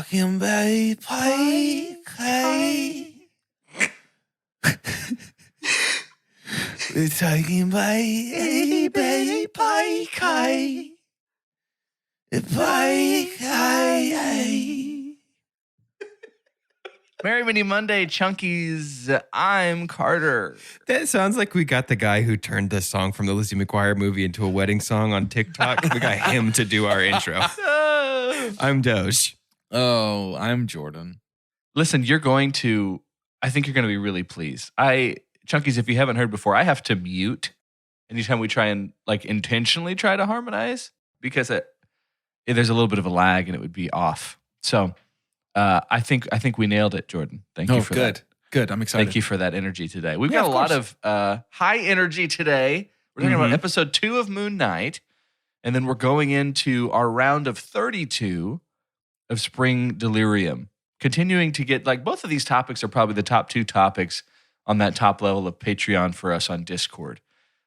talking baby pie. We're talking baby pie. Merry Mini Monday, Chunkies. I'm Carter. That sounds like we got the guy who turned the song from the Lizzie McGuire movie into a wedding song on TikTok. We got him to do our intro. I'm Doge. Oh, I'm Jordan. Listen, I think you're going to be really pleased. Chunkies, if you haven't heard before, I have to mute anytime we try and intentionally try to harmonize because there's a little bit of a lag and it would be off. So I think we nailed it, Jordan. Thank you for that. Good. I'm excited. Thank you for that energy today. We've got a lot of high energy today. We're talking about episode 2 of Moon Knight, and then we're going into our round of 32 of Spring Delirium. Continuing to get, both of these topics are probably the top 2 topics on that top level of Patreon for us on Discord.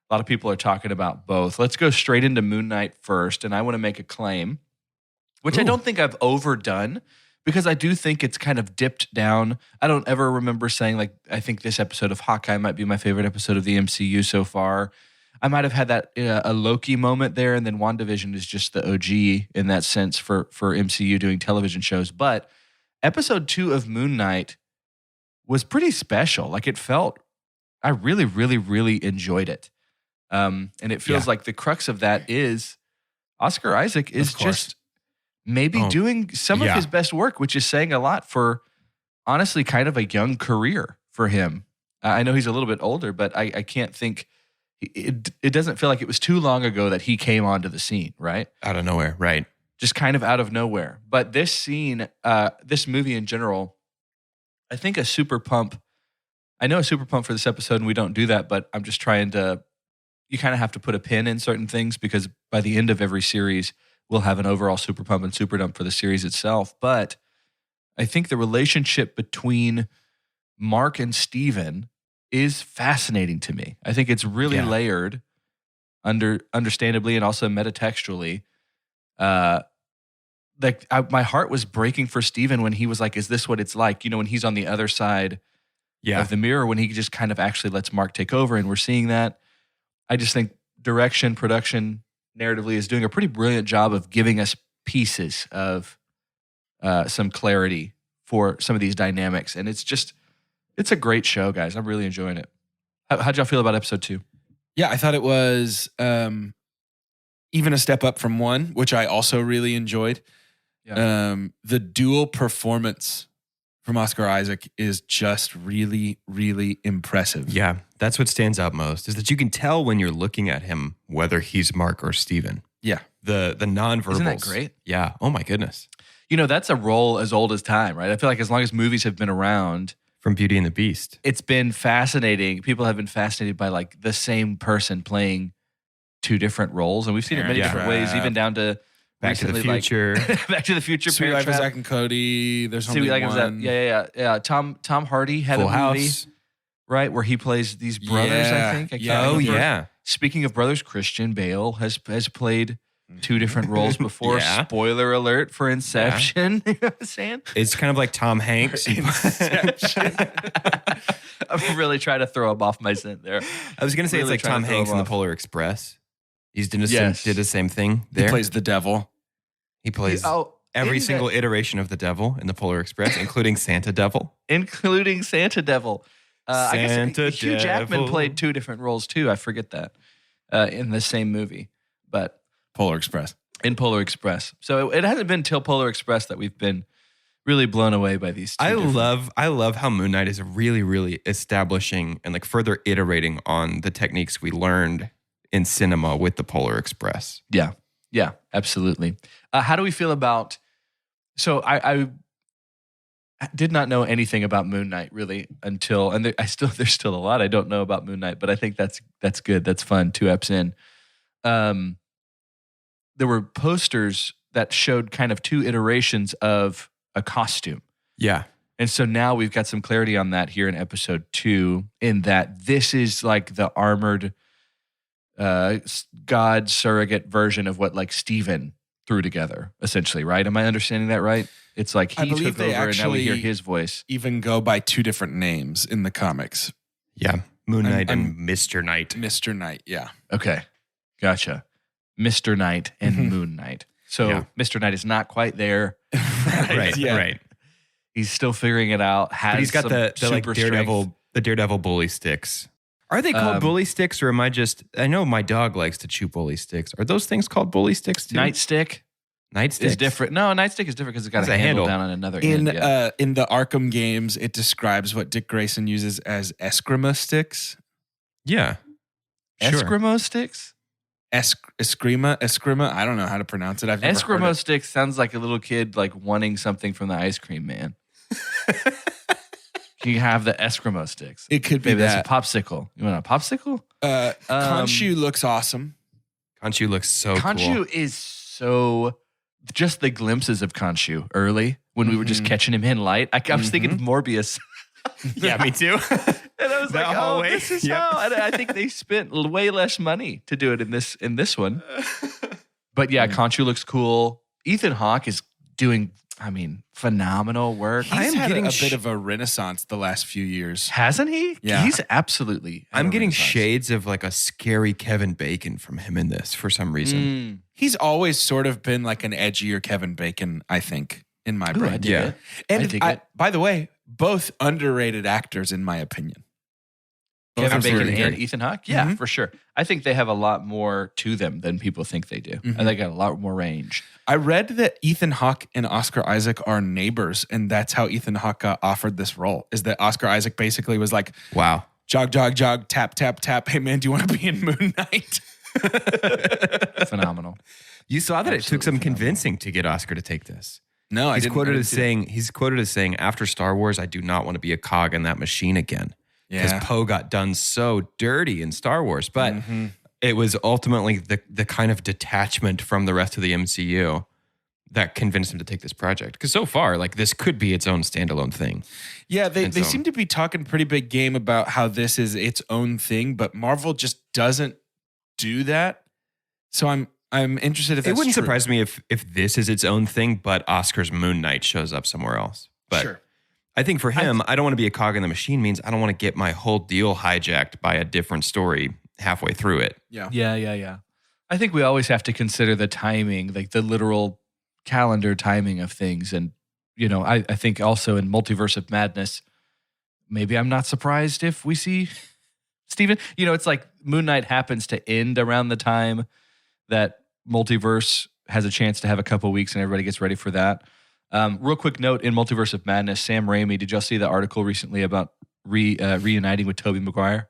A lot of people are talking about both. Let's go straight into Moon Knight first, and I want to make a claim, which I don't think I've overdone, because I do think it's kind of dipped down. I don't ever remember saying, I think this episode of Hawkeye might be my favorite episode of the MCU so far. I might have had that a Loki moment there, and then WandaVision is just the OG in that sense for MCU doing television shows. But episode 2 of Moon Knight was pretty special. I really, really, really enjoyed it. And it feels like the crux of that is Oscar Isaac is just maybe doing some of his best work, which is saying a lot for, honestly, kind of a young career for him. I know he's a little bit older, but I can't think, it doesn't feel like it was too long ago that he came onto the scene, right? Out of nowhere, right. Just kind of out of nowhere. But this scene, this movie in general, I think a super pump for this episode, and we don't do that, but I'm just trying to, you kind of have to put a pin in certain things because by the end of every series, we'll have an overall super pump and super dump for the series itself. But I think the relationship between Mark and Steven is fascinating to me. I think it's really layered, understandably and also metatextually. My heart was breaking for Steven when he was like, is this what it's like? When he's on the other side of the mirror, when he just kind of actually lets Mark take over, and we're seeing that. I just think direction, production, narratively is doing a pretty brilliant job of giving us pieces of some clarity for some of these dynamics. And it's a great show, guys. I'm really enjoying it. How'd y'all feel about episode 2? Yeah, I thought it was even a step up from 1, which I also really enjoyed. Yeah. The dual performance from Oscar Isaac is just really, really impressive. Yeah, that's what stands out most, is that you can tell when you're looking at him whether he's Mark or Steven. Yeah. The nonverbals. Isn't that great? Yeah. Oh my goodness. That's a role as old as time, right? I feel like as long as movies have been around, from Beauty and the Beast, it's been fascinating. People have been fascinated by the same person playing 2 different roles, and we've seen it many different ways, even down to Back to the Future. Back to the Future. Sweet Life of Zack and Cody. There's only one. Yeah. Tom Hardy had Full a movie, House. Right, where he plays these brothers. I think. Speaking of brothers, Christian Bale has played 2 different roles before. Yeah. Spoiler alert for Inception. You know what I'm saying? It's kind of like Tom Hanks. Inception. I'm really trying to throw him off my scent there. I was going to say it's like Tom Hanks in the Polar Express. He's did the same thing there. He plays the devil. He plays every single iteration of the devil in the Polar Express, including Santa Devil. I guess Hugh Jackman played 2 different roles too. I forget that in the same movie, but Polar Express. In Polar Express. So it hasn't been till Polar Express that we've been really blown away by these 2. I love how Moon Knight is really, really establishing and further iterating on the techniques we learned in cinema with the Polar Express. Yeah, absolutely. How do we feel about? So I did not know anything about Moon Knight really until, and there's still a lot I don't know about Moon Knight, but I think that's good. That's fun. 2 eps in. There were posters that showed kind of 2 iterations of a costume. Yeah. And so now we've got some clarity on that here in episode 2, in that this is the armored God surrogate version of what Steven threw together, essentially, right? Am I understanding that right? It's like he took over and now we hear his voice. Even go by two different names in the comics. Yeah. Moon Knight and Mr. Knight. Mr. Knight, yeah. Okay. Gotcha. Mr. Knight and Moon Knight. So Mr. Knight is not quite there. Right. He's still figuring it out. But he's got the like Daredevil bully sticks. Are they called bully sticks, or am I know my dog likes to chew bully sticks. Are those things called bully sticks too? Nightstick is different. No, Nightstick is different because it's got a handle down on another end. In the Arkham games, it describes what Dick Grayson uses as Eskrima sticks. Yeah. Eskrimo sticks? Eskrima. I don't know how to pronounce it. I've never heard Eskrimo it. sticks sounds like a little kid like wanting something from the ice cream man. You have the Eskrimo sticks. It could be Maybe that. that's a popsicle. You want a popsicle? Khonshu looks awesome. Khonshu looks so Khonshu cool. is so... Just the glimpses of Khonshu early when we were just catching him in light. I was thinking of Morbius. Yeah, me too. And I was That like, hallway. this is how. And I think they spent way less money to do it in this one. But yeah, Khonshu looks cool. Ethan Hawke is doing, phenomenal work. He's had a bit of a renaissance the last few years. Hasn't he? Yeah. He's absolutely. I'm getting shades of like a scary Kevin Bacon from him in this for some reason. He's always sort of been like an edgier Kevin Bacon, I think, in my brain. I dig it. And I dig it. by the way, both underrated actors, in my opinion. Kevin Bacon really and good. Ethan Hawke? Yeah, for sure. I think they have a lot more to them than people think they do. And they got a lot more range. I read that Ethan Hawke and Oscar Isaac are neighbors, and that's how Ethan Hawke got offered this role, is that Oscar Isaac basically was like, Wow. jog, jog, jog, tap, tap, tap. Hey, man, do you want to be in Moon Knight? Phenomenal. You saw that it took some Absolutely convincing to get Oscar to take this. No, He's quoted as saying, after Star Wars, I do not want to be a cog in that machine again. Because Poe got done so dirty in Star Wars. But it was ultimately the kind of detachment from the rest of the MCU that convinced him to take this project. Because so far, like, this could be its own standalone thing. Yeah, they seem to be talking pretty big game about how this is its own thing, but Marvel just doesn't do that. So I'm interested if that's It wouldn't true. surprise me if this is its own thing, but Oscar's Moon Knight shows up somewhere else. But Sure. I think for him, I don't want to be a cog in the machine means I don't want to get my whole deal hijacked by a different story halfway through it. Yeah. I think we always have to consider the timing, like the literal calendar timing of things. And, I think also in Multiverse of Madness, maybe I'm not surprised if we see Steven. It's like Moon Knight happens to end around the time that Multiverse has a chance to have a couple weeks and everybody gets ready for that. Real quick note in Multiverse of Madness, Sam Raimi, did y'all see the article recently about reuniting with Tobey Maguire?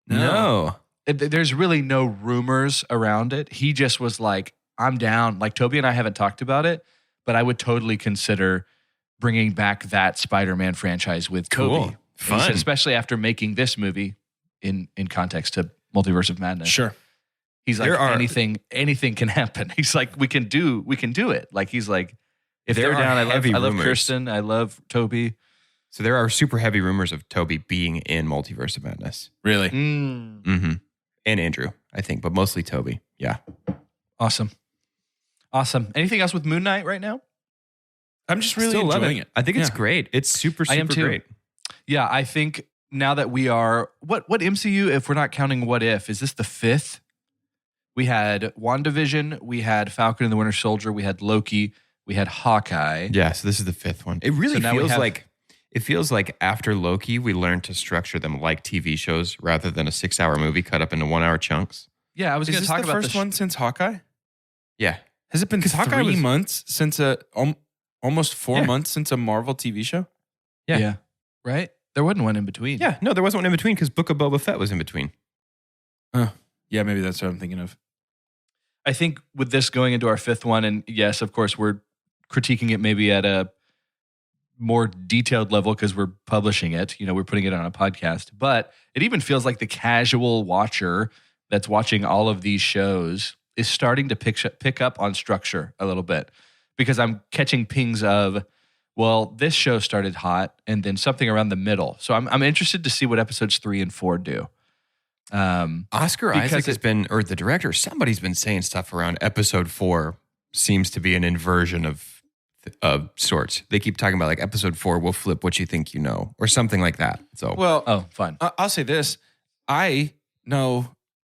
No. There's really no rumors around it. He just was like, I'm down. Like, Tobey and I haven't talked about it, but I would totally consider bringing back that Spider-Man franchise with Cool. Tobey. Fun. He said, especially after making this movie in context to Multiverse of Madness. Sure. He's like, anything can happen. He's like, we can do it. Like, he's like, if they're down, I love Kirsten. I love Tobey. So there are super heavy rumors of Tobey being in Multiverse of Madness. Really? Mm-hmm. And Andrew, I think, but mostly Tobey. Yeah. Awesome. Anything else with Moon Knight right now? I'm just really Still love enjoying it. I think it's great. It's super I am too. great. Yeah, I think now that we are, what MCU, if we're not counting What If, is this the 5th? We had WandaVision, we had Falcon and the Winter Soldier, we had Loki, we had Hawkeye. Yeah, so this is the 5th one. It really feels like after Loki, we learned to structure them like TV shows rather than a 6-hour movie cut up into 1-hour chunks. Yeah, I was going to talk the about first one since Hawkeye? Yeah. Has it been 'Cause Hawkeye 3 was- months since almost 4 months since a Marvel TV show? Yeah. Right? There wasn't one in between. Yeah, no, there wasn't one in between because Book of Boba Fett was in between. Yeah, maybe that's what I'm thinking of. I think with this going into our 5th one, and yes, of course, we're critiquing it maybe at a more detailed level because we're publishing it. We're putting it on a podcast. But it even feels like the casual watcher that's watching all of these shows is starting to pick up on structure a little bit because I'm catching pings of, well, this show started hot and then something around the middle. So I'm interested to see what episodes 3 and 4 do. Oscar Isaac has been, or the director, somebody's been saying stuff around episode 4 seems to be an inversion of of sorts. They keep talking about like episode 4 will flip what you think you know or something like that. So fun. I'll say this. I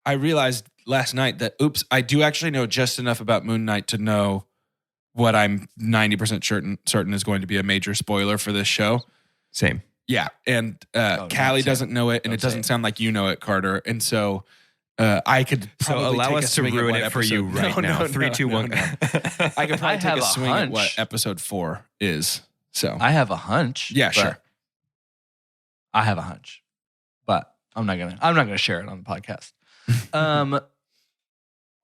realized last night that, I do actually know just enough about Moon Knight to know what I'm 90% certain is going to be a major spoiler for this show. Same. Yeah. And Callie doesn't know it, and it doesn't sound like you know it, Carter. And so I could probably allow take us a swing to ruin at it for you right now. 3, 2, 1. I could probably take a swing at what hunch. episode 4 is. So I have a hunch. Yeah, sure. I have a hunch, but I'm not gonna share it on the podcast.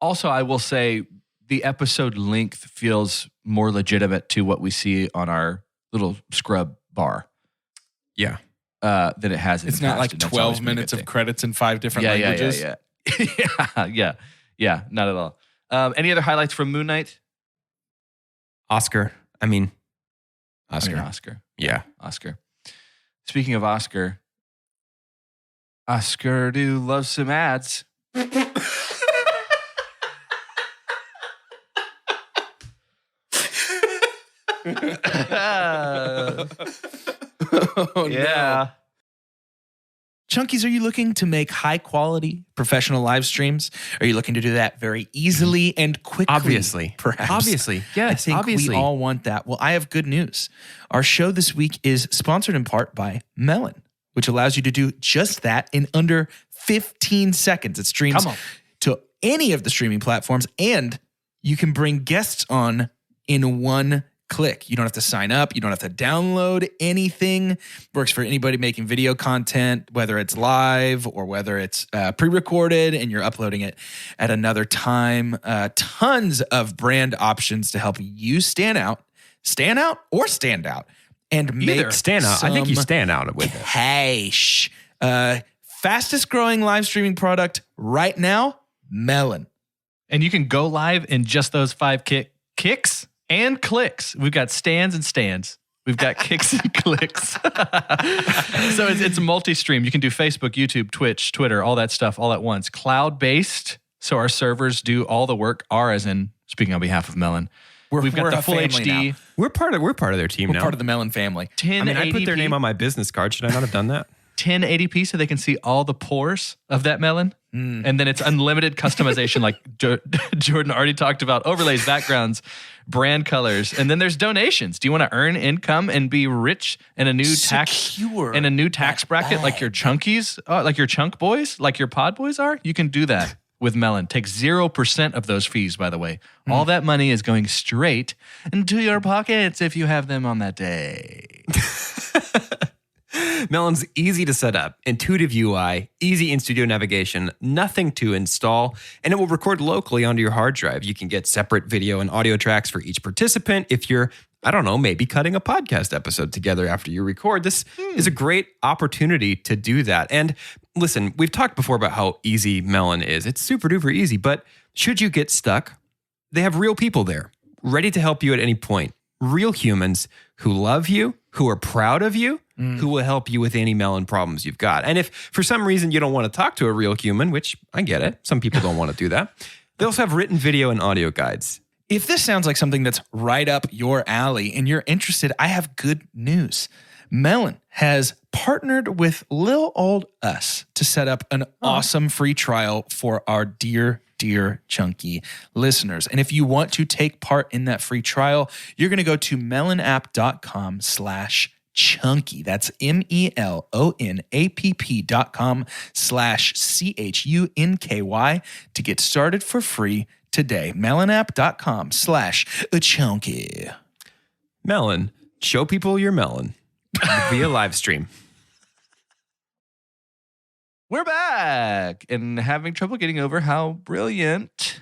Also, I will say the episode length feels more legitimate to what we see on our little scrub bar. Yeah. Than it has in it's the not past, like 12 minutes of credits in 5 different languages. Yeah, not at all. Any other highlights from Moon Knight? Oscar. Yeah. Oscar. Speaking of Oscar do love some ads. No. Chunkies, are you looking to make high quality professional live streams? Are you looking to do that very easily and quickly? Obviously. Perhaps. Obviously. Yes, I think obviously. we all want that. Well, I have good news. Our show this week is sponsored in part by Melon, which allows you to do just that in under 15 seconds. It streams to any of the streaming platforms, and you can bring guests on in one click. You don't have to sign up. You don't have to download anything. Works for anybody making video content, whether it's live or whether it's pre-recorded and you're uploading it at another time. Tons of brand options to help you stand out, and make stand out. I think you stand out with it. Cash. Fastest growing live streaming product right now, Melon. And you can go live in just those 5 kicks and clicks. We've got stands and stands. We've got kicks and clicks. So it's multi-stream. You can do Facebook, YouTube, Twitch, Twitter, all that stuff all at once. Cloud-based, so our servers do all the work. As in, speaking on behalf of Melon, we've got the full HD. Now. We're part of their team now. We're part of the Melon family. I put their name on my business card. Should I not have done that? 1080p so they can see all the pores of that melon. And then it's unlimited customization like Jordan already talked about. Overlays, backgrounds, brand colors. And then there's donations. Do you want to earn income and be rich in a new tax bracket like your chunkies, like your chunk boys, like your pod boys are? You can do that with Melon. Take 0% of those fees, by the way. All that money is going straight into your pockets if you have them on that day. Melon's easy to set up, intuitive UI, easy in-studio navigation, nothing to install, and it will record locally onto your hard drive. You can get separate video and audio tracks for each participant if you're, maybe cutting a podcast episode together after you record. This is a great opportunity to do that. And listen, we've talked before about how easy Melon is. It's super duper easy, but should you get stuck, they have real people there, ready to help you at any point. Real humans who love you, who are proud of you, who will help you with any Melon problems you've got. And if for some reason you don't want to talk to a real human, which I get it, some people don't want to do that, they also have written video and audio guides. If this sounds like something that's right up your alley and you're interested, I have good news. Melon has partnered with Lil Old Us to set up an awesome free trial for our dear chunky listeners. And if you want to take part in that free trial, you're going to go to melonapp.com/chunky. That's melonapp.com/CHUNKY to get started for free today. melonapp.com/chunky. Melon, show people your melon via live stream. We're back and having trouble getting over how brilliant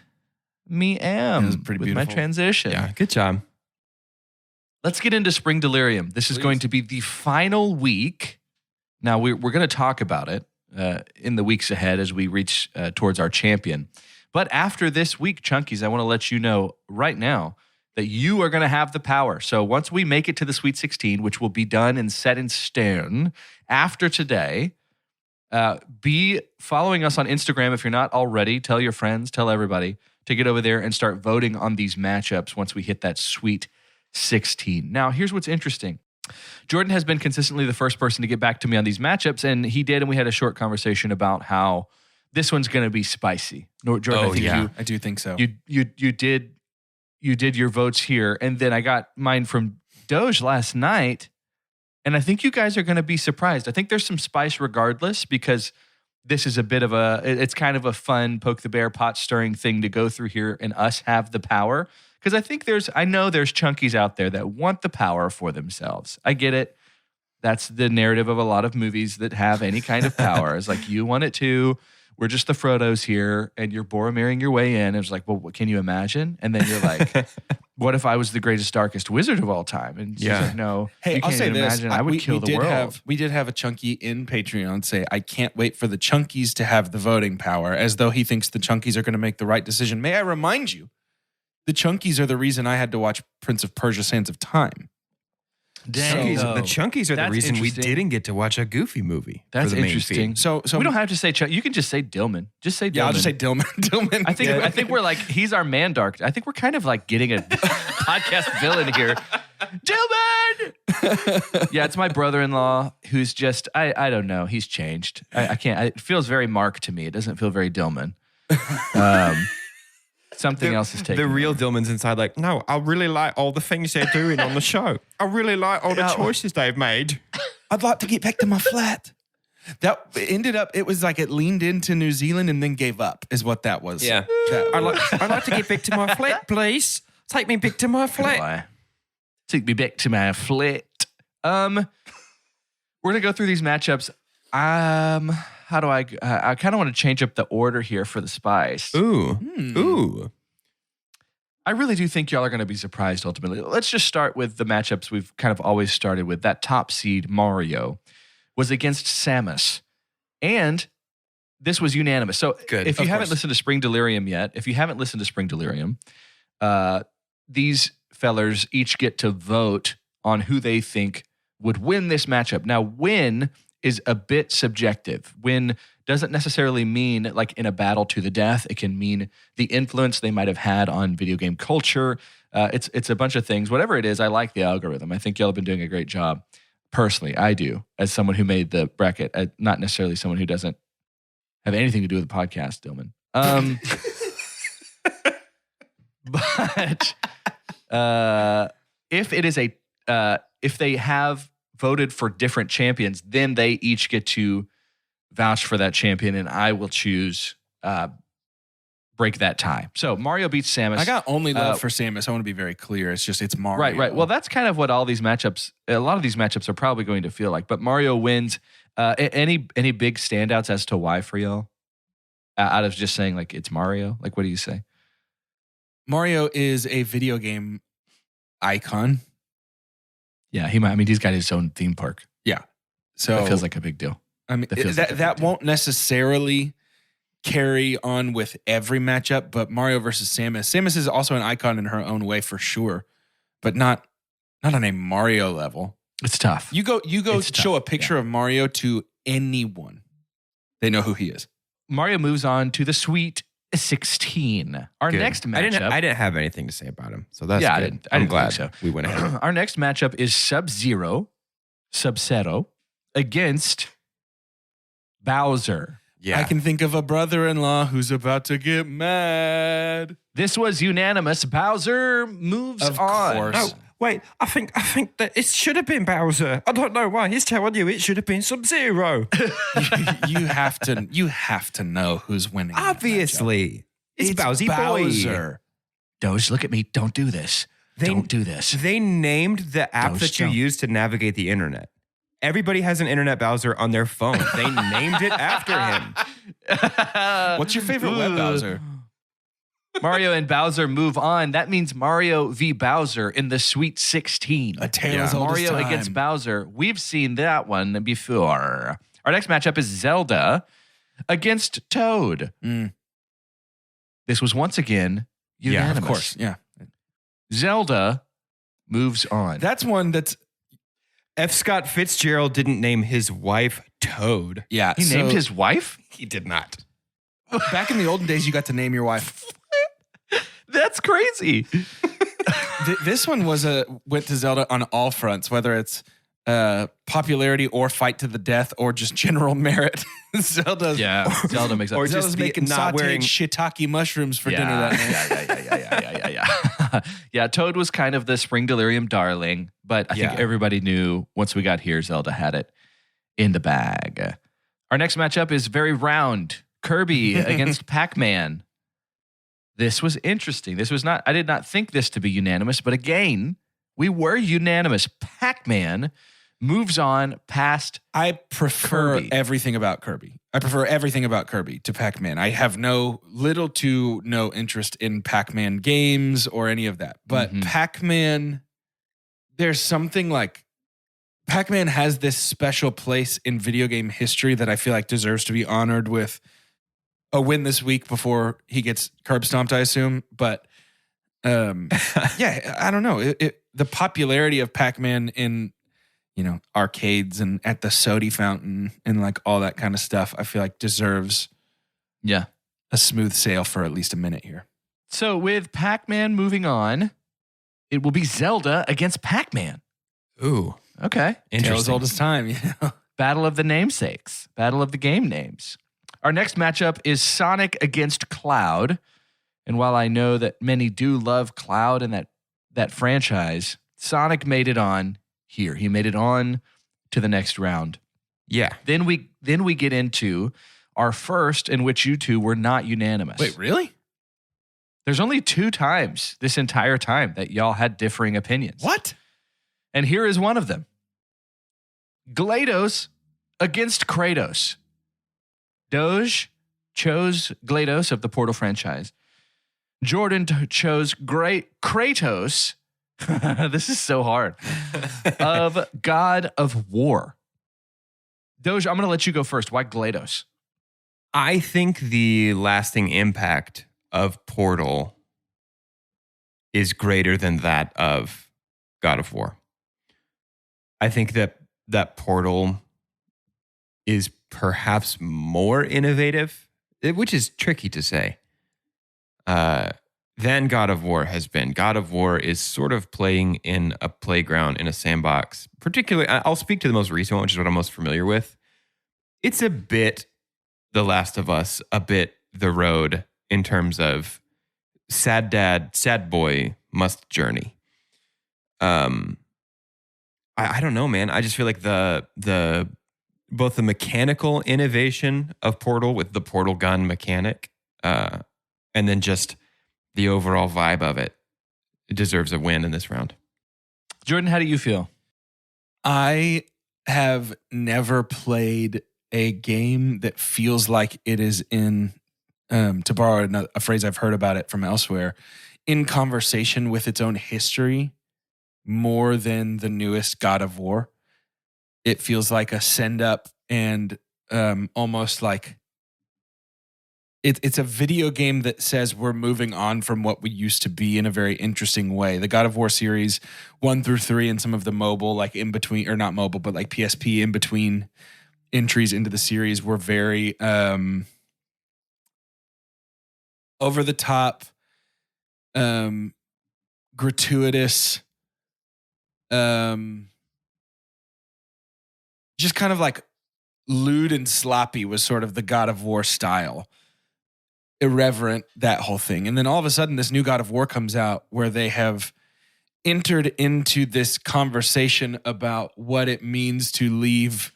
me am with beautiful. my transition. Yeah, good job. Let's get into Spring Delirium. This is going to be the final week. Now, we're going to talk about it in the weeks ahead as we reach towards our champion. But after this week, Chunkies, I want to let you know right now that you are going to have the power. So once we make it to the Sweet 16, which will be done and set in stone after today, be following us on Instagram if you're not already. Tell your friends, tell everybody to get over there and start voting on these matchups once we hit that Sweet 16. Now, here's what's interesting. Jordan has been consistently the first person to get back to me on these matchups, and he did, and we had a short conversation about how this one's going to be spicy. Jordan, I do think so. You did your votes here, and then I got mine from Doge last night, and I think you guys are going to be surprised. I think there's some spice regardless, because this is a bit of it's kind of a fun poke the bear pot stirring thing to go through here, and us have the power. Because I know there's chunkies out there that want the power for themselves. I get it. That's the narrative of a lot of movies that have any kind of power. It's like, you want it too. We're just the Frodos here, and you're Boromiring your way in. It's like, well, what can you imagine? And then you're like, what if I was the greatest, darkest wizard of all time? And she's like, no, hey, you I'll can't say even this. imagine. I would kill the world. We did have a chunky in Patreon say, I can't wait for the chunkies to have the voting power, as though he thinks the chunkies are going to make the right decision. May I remind you, the chunkies are the reason I had to watch Prince of Persia: Sands of Time. Dang. The chunkies are the That's reason we interesting. didn't get to watch a Goofy movie. That's for the main interesting. feed. So we don't have to say you can just say Dillman. Just say Dillman. yeah, I'll just say Dillman. Dillman. I think we're like, he's our man dark. I think we're kind of like getting a podcast villain here. Dillman! Yeah, it's my brother-in-law who's just, I don't know. He's changed. I can't. It feels very Mark to me. It doesn't feel very Dillman. Something else is taking The real over. Dillman's inside like, no, I really like all the things they're doing on the show. I really like all the choices they've made. I'd like to get back to my flat. That ended up, it was like it leaned into New Zealand and then gave up, is what that was. Yeah. I'd like to get back to my flat, please. Take me back to my flat. Boy. Take me back to my flat. We're gonna go through these matchups. How do I kind of want to change up the order here for the spice. Ooh. I really do think y'all are going to be surprised ultimately. Let's just start with the matchups we've kind of always started with. That top seed, Mario, was against Samus. And this was unanimous. So Good, if you of haven't course. listened to Spring Delirium yet, these fellers each get to vote on who they think would win this matchup. Now, win is a bit subjective. Win doesn't necessarily mean like in a battle to the death. It can mean the influence they might have had on video game culture. It's a bunch of things. Whatever it is, I like the algorithm. I think y'all have been doing a great job. Personally, I do, as someone who made the bracket, not necessarily someone who doesn't have anything to do with the podcast, Dillman. But if it is if they have voted for different champions, then they each get to vouch for that champion, and I will choose break that tie. So Mario beats Samus. I got only love for Samus. I want to be very clear. It's Mario. Right. Well, that's kind of what all these matchups, a lot of these matchups are probably going to feel like. But Mario wins. Any big standouts as to why for y'all? Out of just saying like it's Mario, like what do you say? Mario is a video game icon. Yeah, he's got his own theme park. Yeah. So That feels like a big deal. I mean, That feels like a big that deal. won't necessarily carry on with every matchup, but Mario versus Samus. Samus is also an icon in her own way for sure, but not on a Mario level. It's tough. You go It's show tough, a picture of Mario to anyone. They know who he is. Mario moves on to the Sweet 16. Our Good. next matchup. I didn't have anything to say about him, so that's Yeah, I good. didn't I'm think glad so. we went ahead. Our next matchup is Sub-Zero against Bowser. Yeah, I can think of a brother-in-law who's about to get mad. This was unanimous. Bowser moves Of on. course. No, wait. I think that it should have been Bowser. I don't know why. He's telling you it should have been Sub-Zero. you have to know who's winning. that Obviously, it's Bowsy Bowser. Doge, look at me. Don't do this. Don't do this. They named the app Doge that you jump. use to navigate the internet. Everybody has an internet Bowser on their phone. They named it after him. What's your favorite web Bowser? Mario and Bowser move on. That means Mario v. Bowser in the Sweet 16. A tale as old as Mario time. against Bowser. We've seen that one before. Our next matchup is Zelda against Toad. This was once again unanimous. Of course. Yeah. Zelda moves on. That's one that's F. Scott Fitzgerald didn't name his wife Toad. yeah. he named his wife? He did not. back in the olden days. You got to name your wife. That's crazy. This one went to Zelda on all fronts, whether it's popularity or fight to the death or just general merit. Zelda makes up. Or Zelda's making not wearing shiitake mushrooms for dinner that night. Yeah, Toad was kind of the Spring Delirium darling, but I think everybody knew once we got here, Zelda had it in the bag. Our next matchup is very round. Kirby against Pac-Man. This was interesting. I did not think this to be unanimous, but again, we were unanimous. Pac-Man moves on past I prefer Kirby. everything about Kirby. I prefer everything about Kirby to Pac-Man. I have little to no interest in Pac-Man games or any of that. But Pac-Man, there's something like Pac-Man has this special place in video game history that I feel like deserves to be honored with a win this week before he gets curb stomped, I assume. But I don't know. The popularity of Pac-Man in arcades and at the soda fountain and like all that kind of stuff, I feel like deserves a smooth sail for at least a minute here. So with Pac-Man moving on, it will be Zelda against Pac-Man. Ooh. Okay. Tale as old as time, Battle of the namesakes. Battle of the game names. Our next matchup is Sonic against Cloud. And while I know that many do love Cloud and that franchise, Sonic made it on here. He made it on to the next round. Yeah. Then we get into our first in which you two were not unanimous. Wait, really? There's only 2 times this entire time that y'all had differing opinions. What? And here is one of them. GLaDOS against Kratos. Doge chose GLaDOS of the Portal franchise. Jordan chose Kratos. This is so hard. Of God of War. Doge, I'm going to let you go first. Why GLaDOS? I think the lasting impact of Portal is greater than that of God of War. I think that Portal is perhaps more innovative, which is tricky to say, than God of War has been. God of War is sort of playing in a playground, in a sandbox. Particularly, I'll speak to the most recent one, which is what I'm most familiar with. It's a bit The Last of Us, a bit The Road in terms of sad dad, sad boy must journey. I don't know, man. I just feel like the both the mechanical innovation of Portal with the portal gun mechanic, and then just the overall vibe of it deserves a win in this round. Jordan, how do you feel? I have never played a game that feels like it is in, to borrow a phrase I've heard about it from elsewhere, in conversation with its own history more than the newest God of War. It feels like a send up and almost like it's a video game that says we're moving on from what we used to be in a very interesting way. The God of War series 1 through 3 and some of the mobile, like in between, or not mobile, but like PSP in between entries into the series were very over the top, gratuitous, just kind of like lewd and sloppy was sort of the God of War style. Irreverent, that whole thing. And then all of a sudden this new God of War comes out where they have entered into this conversation about what it means to leave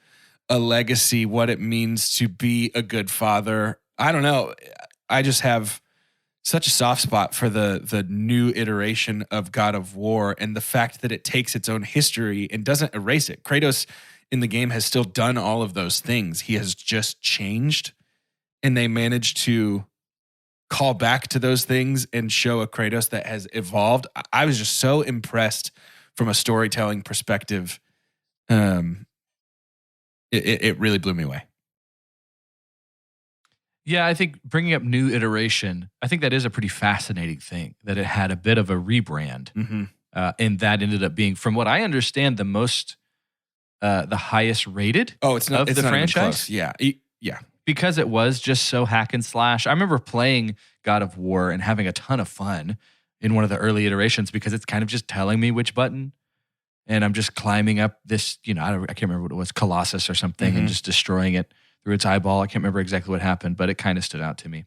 a legacy, what it means to be a good father. I don't know. I just have such a soft spot for the new iteration of God of War and the fact that it takes its own history and doesn't erase it. Kratos in the game has still done all of those things. He has just changed, and they managed to call back to those things and show a Kratos that has evolved. I was just so impressed from a storytelling perspective. It really blew me away. Yeah, I think bringing up new iteration, I think that is a pretty fascinating thing, that it had a bit of a rebrand. Mm-hmm. And that ended up being, from what I understand, the highest rated of the franchise. Yeah. Because it was just so hack and slash. I remember playing God of War and having a ton of fun, in one of the early iterations because it's kind of just telling me which button. And I'm just climbing up this, I can't remember what it was, Colossus or something, and just destroying it through its eyeball. I can't remember exactly what happened, but it kind of stood out to me.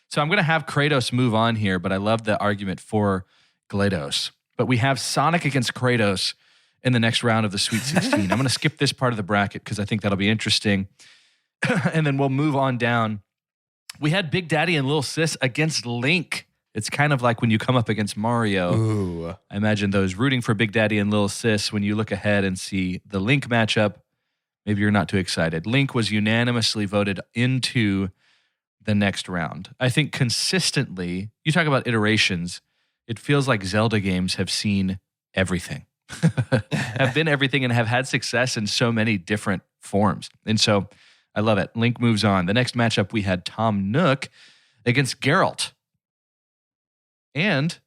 So I'm going to have Kratos move on here, but I love the argument for GLaDOS. But we have Sonic against Kratos in the next round of the Sweet 16. I'm going to skip this part of the bracket because I think that'll be interesting. And then we'll move on down. We had Big Daddy and Lil Sis against Link. It's kind of like when you come up against Mario. Ooh. I imagine those rooting for Big Daddy and Lil Sis, when you look ahead and see the Link matchup, maybe you're not too excited. Link was unanimously voted into the next round. I think consistently, you talk about iterations, it feels like Zelda games have seen everything, have been everything, and have had success in so many different forms. And so I love it. Link moves on. The next matchup, we had Tom Nook against Geralt. And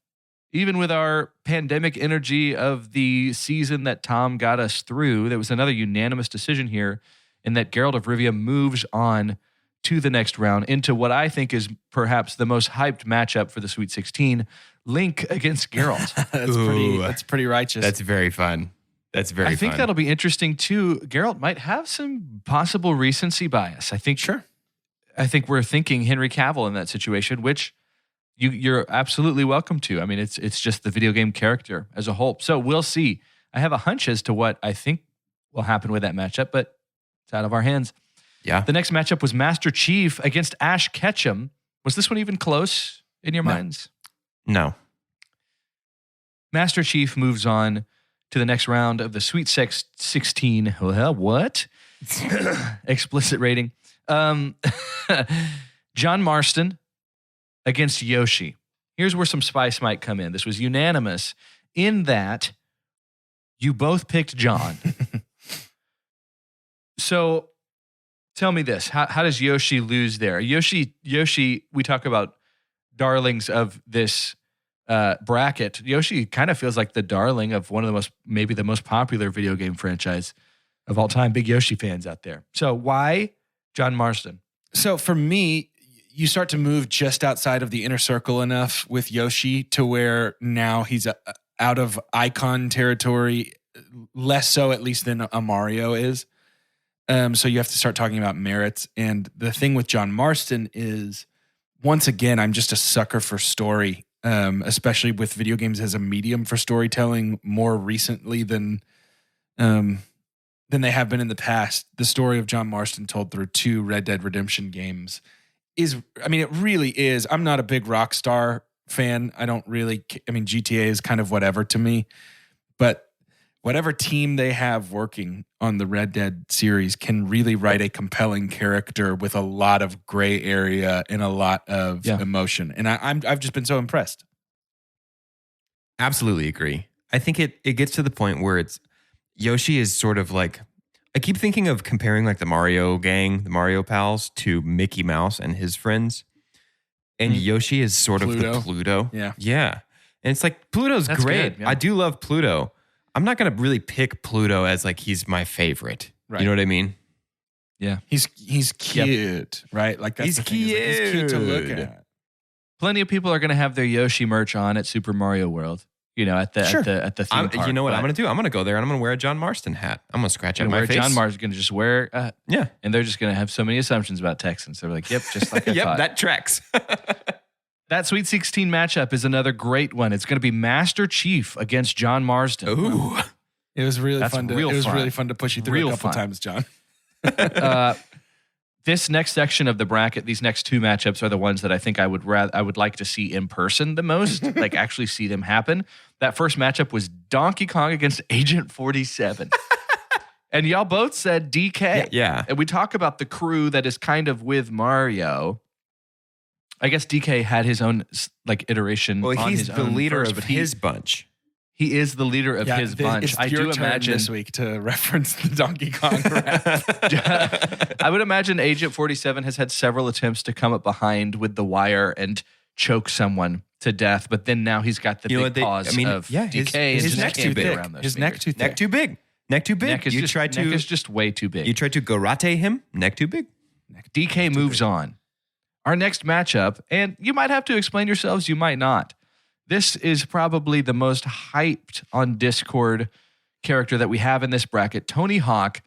even with our pandemic energy of the season that Tom got us through, there was another unanimous decision here in that Geralt of Rivia moves on to the next round into what I think is perhaps the most hyped matchup for the Sweet 16, Link against Geralt. That's pretty righteous. That's very fun. That's very fun. I think that'll be interesting too. Geralt might have some possible recency bias. I think we're thinking Henry Cavill in that situation, which you're absolutely welcome to. I mean, it's just the video game character as a whole. So we'll see. I have a hunch as to what I think will happen with that matchup, but it's out of our hands. Yeah. The next matchup was Master Chief against Ash Ketchum. Was this one even close in your minds? No. Master Chief moves on to the next round of the Sweet 16. Well, what? Explicit rating. John Marston against Yoshi. Here's where some spice might come in. This was unanimous in that you both picked John. So tell me this. How does Yoshi lose there? Yoshi, we talk about darlings of this bracket. Yoshi kind of feels like the darling of one of the most popular video game franchise of all time. Big Yoshi fans out there. So why John Marston? So for me, you start to move just outside of the inner circle enough with Yoshi to where now he's out of icon territory, less so at least than a Mario is. So you have to start talking about merits. And the thing with John Marston is, once again, I'm just a sucker for story, especially with video games as a medium for storytelling more recently than they have been in the past. The story of John Marston told through 2 Red Dead Redemption games it really is. I'm not a big Rockstar fan. GTA is kind of whatever to me, but whatever team they have working on the Red Dead series can really write a compelling character with a lot of gray area and a lot of emotion. And I've just been so impressed. Absolutely agree. I think it gets to the point where Yoshi is sort of like, I keep thinking of comparing like the Mario gang, the Mario pals, to Mickey Mouse and his friends. And Yoshi is sort of the Pluto. Yeah. Yeah. And it's like, Pluto's great. Good, yeah. I do love Pluto. I'm not going to really pick Pluto as like he's my favorite. Right. You know what I mean? Yeah. He's cute, right? Like that's he's the thing. Cute. He's cute to look at. Plenty of people are going to have their Yoshi merch on at Super Mario World. At the theme park. You know what I'm going to do? I'm going to go there and I'm going to wear a John Marston hat. I'm going to scratch out my face. John Marston's going to just wear and they're just going to have so many assumptions about Texans. They're like, yep, just like I thought. That tracks. That Sweet 16 matchup is another great one. It's going to be Master Chief against John Marston. Ooh. It was really fun. Really fun to push you through a couple times, John. This next section of the bracket, these next 2 matchups are the ones that I think I would like to see in person the most, like actually see them happen. That first matchup was Donkey Kong against Agent 47. And y'all both said DK. Yeah. And we talk about the crew that is kind of with Mario. I guess DK had his own like iteration. Well, on he's his the own leader first, of his bunch. He is the leader of his bunch. It's your turn this week to reference the Donkey Kong rap. I would imagine Agent 47 has had several attempts to come up behind with the wire and choke someone to death, but then now he's got the big paws of DK. His neck too big. His neck too thick. Neck too big. Neck too big. Neck is just way too big. You tried to garate him. Neck too big. DK moves on. Our next matchup, and you might have to explain yourselves, you might not. This is probably the most hyped on Discord character that we have in this bracket. Tony Hawk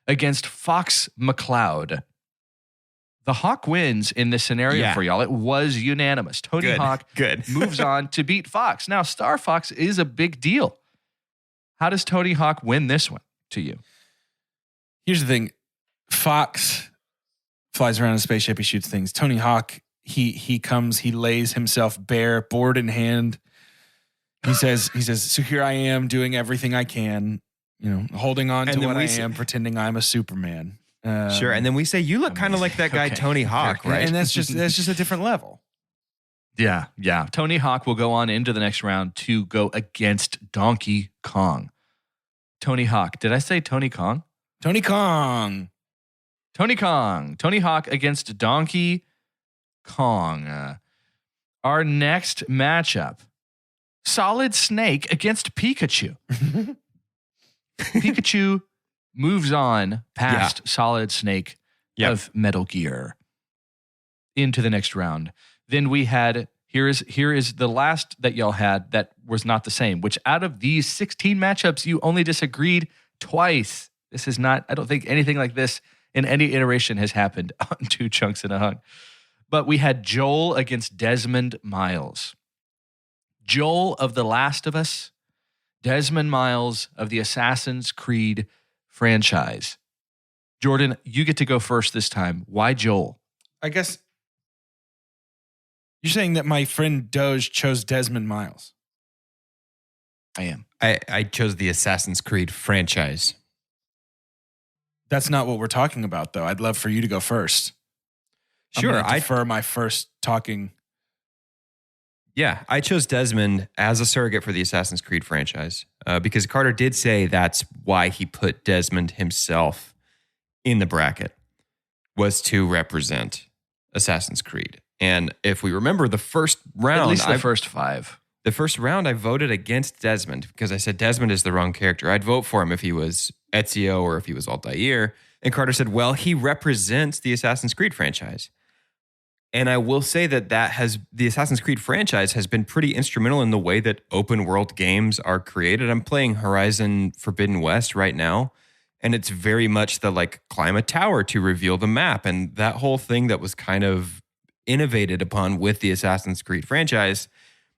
against Fox McCloud. The Hawk wins in this scenario for y'all. It was unanimous. Tony Hawk moves on to beat Fox. Now, Star Fox is a big deal. How does Tony Hawk win this one to you? Here's the thing. Fox flies around in a spaceship. He shoots things. Tony Hawk, he comes, he lays himself bare, board in hand. He says, so here I am doing everything I can, holding on to what I am, pretending I'm a Superman. Sure. And then we say, you look kind of like that guy, Tony Hawk, right? And that's just a different level. Yeah. Tony Hawk will go on into the next round to go against Donkey Kong. Tony Hawk. Did I say Tony Kong? Tony Kong. Tony Hawk against Donkey Kong. Our next matchup. Solid Snake against Pikachu. Pikachu moves on past Solid Snake of Metal Gear into the next round. Then we had, here is the last that y'all had that was not the same, which out of these 16 matchups, you only disagreed twice. This is not, I don't think anything like this in any iteration has happened on Two Chunks and a Hunk. But we had Joel against Desmond Miles. Joel of The Last of Us, Desmond Miles of the Assassin's Creed franchise. Jordan, you get to go first this time. Why Joel? I guess you're saying that my friend Doge chose Desmond Miles. I am. I chose the Assassin's Creed franchise. That's not what we're talking about, though. I'd love for you to go first. Sure. I prefer my first talking. Yeah, I chose Desmond as a surrogate for the Assassin's Creed franchise because Carter did say that's why he put Desmond himself in the bracket, was to represent Assassin's Creed. And if we remember the first round, at least the first five. The first round, I voted against Desmond because I said Desmond is the wrong character. I'd vote for him if he was Ezio or if he was Altair. And Carter said, well, he represents the Assassin's Creed franchise. And I will say that the Assassin's Creed franchise has been pretty instrumental in the way that open world games are created. I'm playing Horizon Forbidden West right now, and it's very much the climb a tower to reveal the map. And that whole thing that was kind of innovated upon with the Assassin's Creed franchise.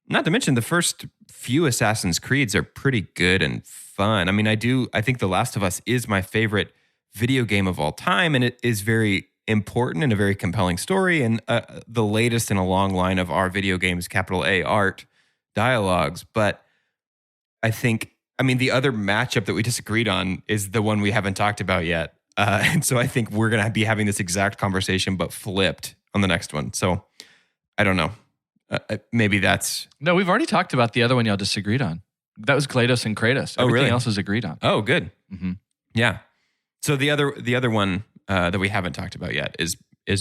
Not to mention the first few Assassin's Creeds are pretty good and fun. I mean, I think The Last of Us is my favorite video game of all time, and it is very important and a very compelling story, and the latest in a long line of our video games, capital A, art dialogues. But I think, the other matchup that we disagreed on is the one we haven't talked about yet. And so I think we're going to be having this exact conversation, but flipped on the next one. So I don't know. Maybe that's... No, we've already talked about the other one y'all disagreed on. That was GLaDOS and Kratos. Everything else is agreed on. Oh, good. Mm-hmm. Yeah. So the other one that we haven't talked about yet is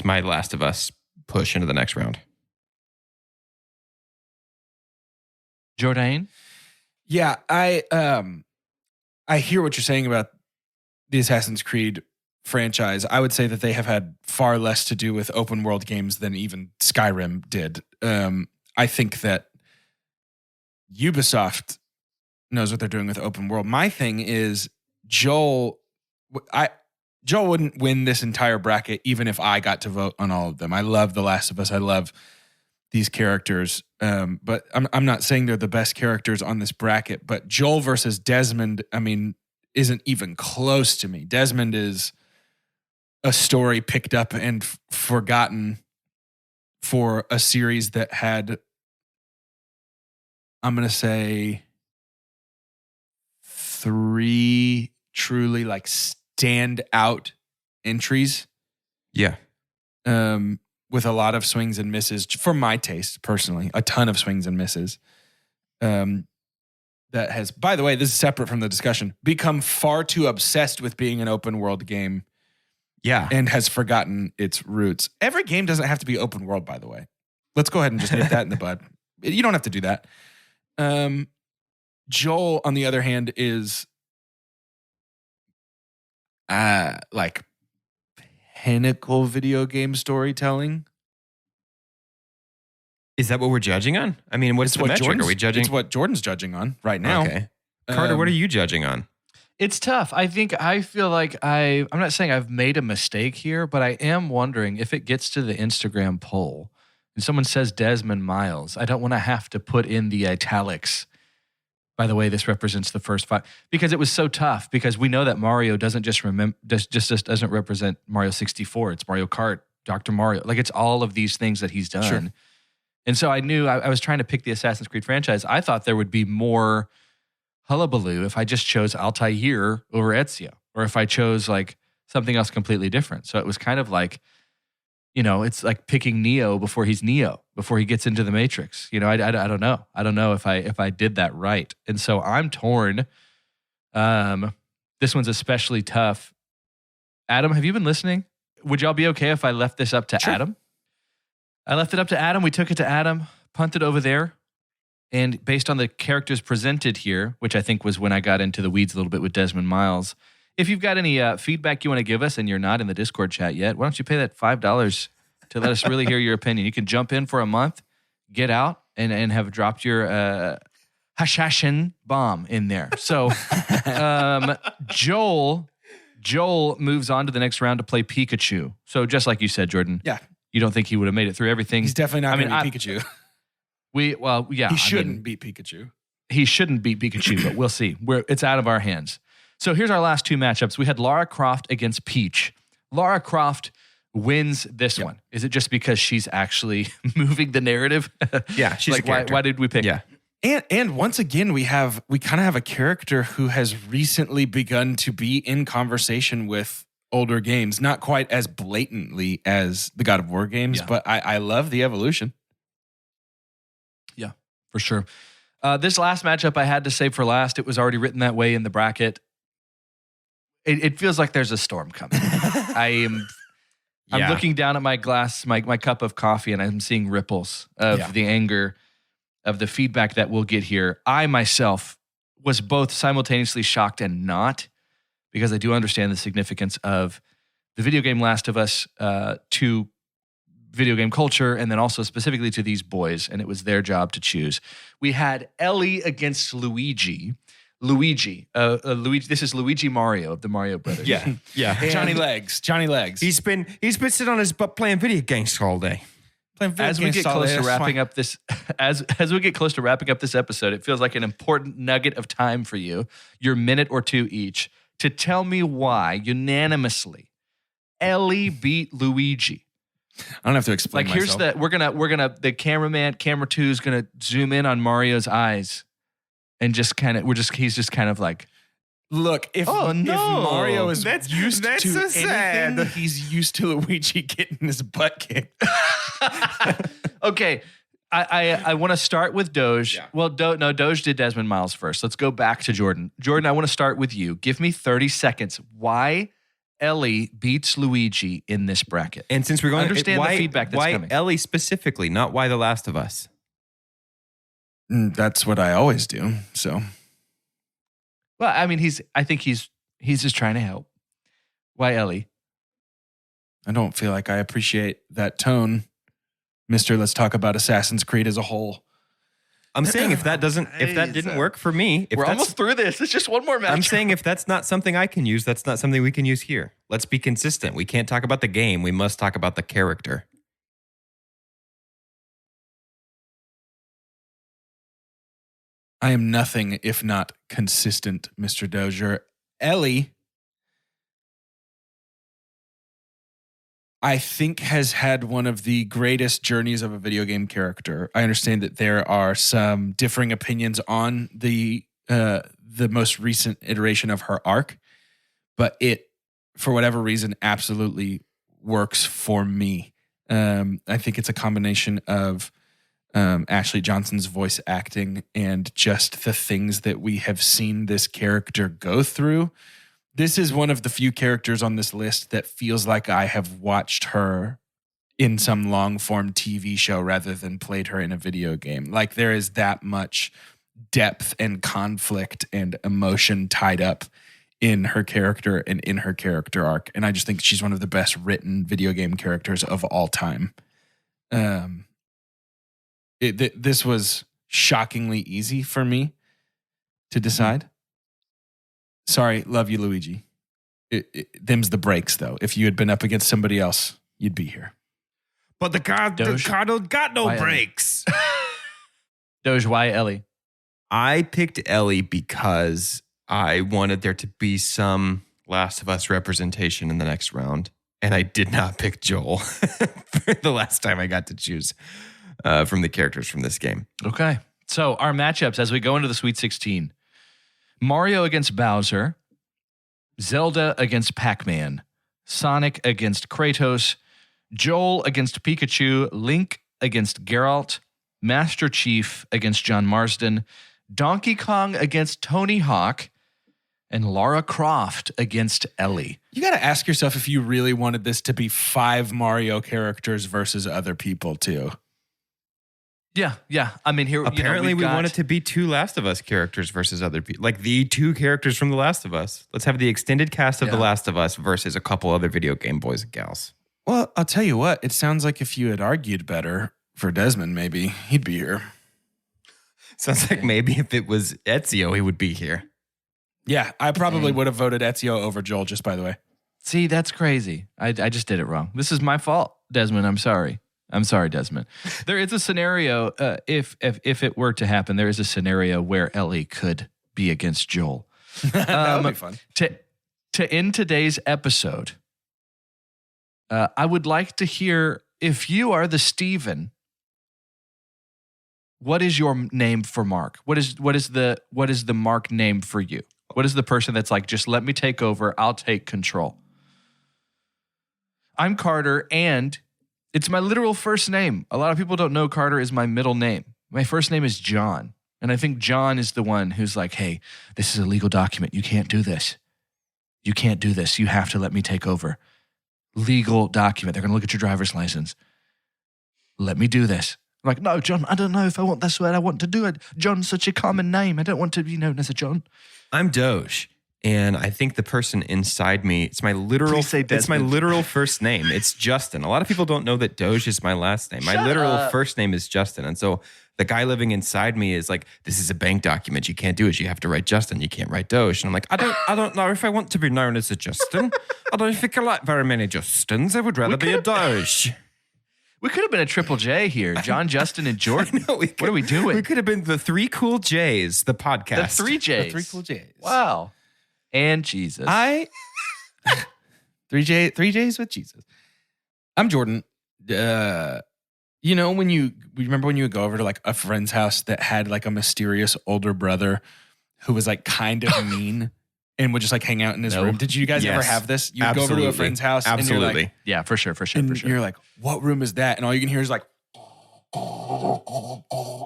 my Last of Us push into the next round. Jordan? Yeah, I hear what you're saying about the Assassin's Creed franchise. I would say that they have had far less to do with open world games than even Skyrim did. I think that Ubisoft knows what they're doing with open world. My thing is Joel wouldn't win this entire bracket even if I got to vote on all of them. I love The Last of Us. I love these characters. But I'm not saying they're the best characters on this bracket, but Joel versus Desmond, isn't even close to me. Desmond is a story picked up and forgotten for a series that had, I'm going to say, 3 truly stand out entries. Yeah. With a lot of swings and misses, for my taste personally, a ton of swings and misses. That has, by the way, this is separate from the discussion, become far too obsessed with being an open world game. Yeah. And has forgotten its roots. Every game doesn't have to be open world, by the way. Let's go ahead and just nip that in the bud. You don't have to do that. Joel, on the other hand, is pinnacle video game storytelling. Is that what we're judging on? I mean, what's the metric? Are we judging? It's what Jordan's judging on right now. Okay. Carter, what are you judging on? It's tough. I feel like I'm not saying I've made a mistake here, but I am wondering if it gets to the Instagram poll and someone says Desmond Miles, I don't want to have to put in the italics. By the way, this represents the first 5 because it was so tough because we know that Mario doesn't just doesn't represent Mario 64. It's Mario Kart, Dr. Mario. Like it's all of these things that he's done. Sure. And so I knew I was trying to pick the Assassin's Creed franchise. I thought there would be more hullabaloo if I just chose Altair over Ezio, or if I chose like something else completely different. So it was kind of like, it's like picking Neo before he's Neo, before he gets into the Matrix. I don't know. I don't know if I did that right. And so I'm torn. This one's especially tough. Adam, have you been listening? Would y'all be okay if I left this up to Adam? I left it up to Adam. We took it to Adam, punted over there. And based on the characters presented here, which I think was when I got into the weeds a little bit with Desmond Miles, if you've got any feedback you want to give us and you're not in the Discord chat yet, why don't you pay that $5 to let us really hear your opinion? You can jump in for a month, get out, and have dropped your Hashashin bomb in there. So Joel moves on to the next round to play Pikachu. So just like you said, Jordan. Yeah. You don't think he would have made it through everything? He's definitely not going to beat Pikachu. He shouldn't beat Pikachu. He shouldn't beat Pikachu, but we'll see. It's out of our hands. So here's our last 2 matchups. We had Lara Croft against Peach. Lara Croft wins this one. Is it just because she's actually moving the narrative? Yeah, she's like a character. Why did we pick? Yeah. And once again, we kind of have a character who has recently begun to be in conversation with older games, not quite as blatantly as the God of War games, but I love the evolution. Yeah, for sure. This last matchup I had to save for last. It was already written that way in the bracket. It feels like there's a storm coming. I'm looking down at my glass, my cup of coffee, and I'm seeing ripples of the anger, of the feedback that we'll get here. I myself was both simultaneously shocked and not, because I do understand the significance of the video game Last of Us to video game culture, and then also specifically to these boys, and it was their job to choose. We had Ellie against Luigi. Luigi. This is Luigi Mario of the Mario Brothers. Yeah. Johnny Legs. He's been sitting on his butt playing video games all day. As we get close to wrapping up this, as we get close to wrapping up this episode, it feels like an important nugget of time for you, your minute or two each, to tell me why unanimously Ellie beat Luigi. I don't have to explain myself. Here's the cameraman, camera 2 is gonna zoom in on Mario's eyes, and he's just kind of like, look, if Mario is used to anything, he's used to Luigi getting his butt kicked. Okay, I want to start with Doge. Yeah. Well, Doge did Desmond Miles first. Let's go back to Jordan. Jordan, I want to start with you. Give me 30 seconds. Why Ellie beats Luigi in this bracket? And since we're going to understand the feedback that's coming. Why Ellie specifically, not why The Last of Us? That's what I always do. So, well, I mean, I think he's just trying to help. Why Ellie? I don't feel like I appreciate that tone, Mr. Let's talk about Assassin's Creed as a whole. I'm saying if that didn't work for me, we're almost through this. It's just one more match. I'm saying if that's not something I can use, that's not something we can use here. Let's be consistent. We can't talk about the game. We must talk about the character. I am nothing if not consistent, Mr. Dozier. Ellie, I think, has had one of the greatest journeys of a video game character. I understand that there are some differing opinions on the most recent iteration of her arc, but it, for whatever reason, absolutely works for me. I think it's a combination of Ashley Johnson's voice acting and just the things that we have seen this character go through. This is one of the few characters on this list that feels like I have watched her in some long-form TV show rather than played her in a video game. Like, there is that much depth and conflict and emotion tied up in her character and in her character arc. And I just think she's one of the best written video game characters of all time. This was shockingly easy for me to decide. Sorry, love you, Luigi. Them's the breaks, though. If you had been up against somebody else, you'd be here. But the card got no breaks. Doge, why Ellie? I picked Ellie because I wanted there to be some Last of Us representation in the next round. And I did not pick Joel for the last time I got to choose from the characters from this game. Okay. So our matchups as we go into the Sweet 16. Mario against Bowser. Zelda against Pac-Man. Sonic against Kratos. Joel against Pikachu. Link against Geralt. Master Chief against John Marsden. Donkey Kong against Tony Hawk. And Lara Croft against Ellie. You got to ask yourself if you really wanted this to be 5 Mario characters versus other people, too. Yeah. I mean, here apparently we want it to be 2 Last of Us characters versus other people, like the 2 characters from The Last of Us. Let's have the extended cast of The Last of Us versus a couple other video game boys and gals. Well, I'll tell you what. It sounds like if you had argued better for Desmond, maybe he'd be here. Sounds like maybe if it was Ezio, he would be here. Yeah, I probably would have voted Ezio over Joel, just by the way. See, that's crazy. I just did it wrong. This is my fault, Desmond. I'm sorry. I'm sorry, Desmond. There is a scenario, if it were to happen, there is a scenario where Ellie could be against Joel. That would be fun. To end today's episode, I would like to hear, if you are the Steven, what is your name for Mark? What is the Mark name for you? What is the person that's like, just let me take over, I'll take control? I'm Carter, and it's my literal first name. A lot of people don't know Carter is my middle name. My first name is John, and I think John is the one who's like, hey, this is a legal document. You can't do this. You can't do this. You have to let me take over. Legal document. They're going to look at your driver's license. Let me do this. I'm like, no, John, I don't know if I want that's what I want to do it. John's such a common name. I don't want to be known as a John. I'm Doge, and I think the person inside me, it's my literal first name. It's Justin. A lot of people don't know that Doge is my last name. My literal first name is Justin. And so the guy living inside me is like, this is a bank document. You can't do it. You have to write Justin. You can't write Doge. And I'm like, I don't know if I want to be known as a Justin. I don't think I like very many Justins. I would rather be a Doge. We could have been a triple J here. John, Justin, and Jordan. What are we doing? We could have been the 3 Cool J's, the podcast. The 3 J's. The 3 Cool J's. Wow. And Jesus. 3 J's with Jesus. I'm Jordan. You know, remember when you would go over to like a friend's house that had like a mysterious older brother who was like kind of mean and would just like hang out in his room? Did you guys ever have this? You'd go over to a friend's house and you're like, yeah, for sure. And you're like, what room is that? And all you can hear is like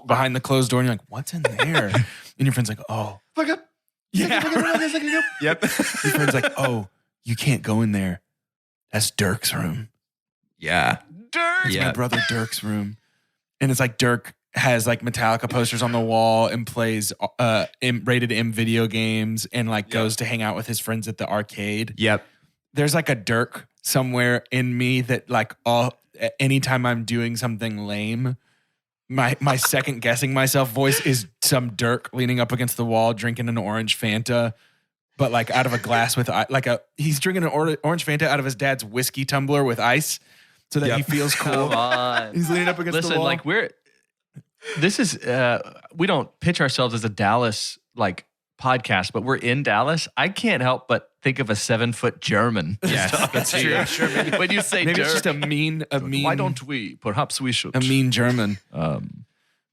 behind the closed door, and you're like, what's in there? And your friend's like, oh. Fuck up. Yeah. Yep. Your friend's like, oh, you can't go in there. That's Dirk's room. Yeah. Dirk. It's my brother Dirk's room. And it's like Dirk has like Metallica posters on the wall and plays rated M video games and like goes to hang out with his friends at the arcade. Yep. There's like a Dirk somewhere in me that like anytime I'm doing something lame, my second guessing myself voice is some Dirk leaning up against the wall drinking an orange Fanta, but like out of a glass with he's drinking an orange Fanta out of his dad's whiskey tumbler with ice so that he feels cool. Come on. He's leaning up against the wall. Like we don't pitch ourselves as a Dallas like podcast, but we're in Dallas. I can't help but think of a 7-foot German. Yes, that's true. Yeah, sure. Maybe when you say maybe Dirk, it's just a mean. Why don't we? Perhaps we should. A mean German. But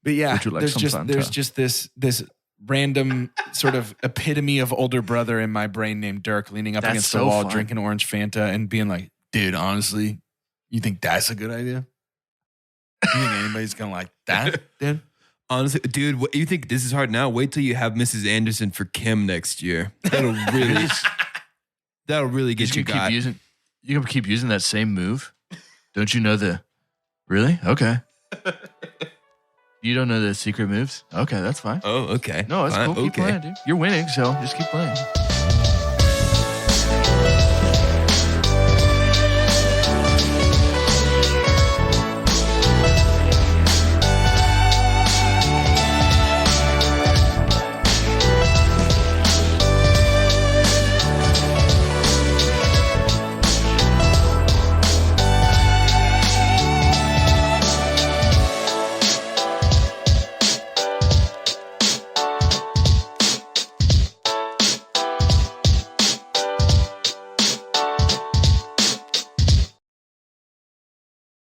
yeah, would you like there's just this random sort of epitome of older brother in my brain named Dirk leaning up against the wall, drinking orange Fanta, and being like, "Dude, honestly, you think that's a good idea? You think anybody's gonna like that, dude?" Honestly, dude, what, you think this is hard now? Wait till you have Mrs. Anderson for Kim next year. That'll really get you got. You can keep using that same move. Don't you know the? Really? Okay. You don't know the secret moves? Okay, that's fine. Oh, okay. No, it's cool. Keep playing, dude. You're winning, so just keep playing.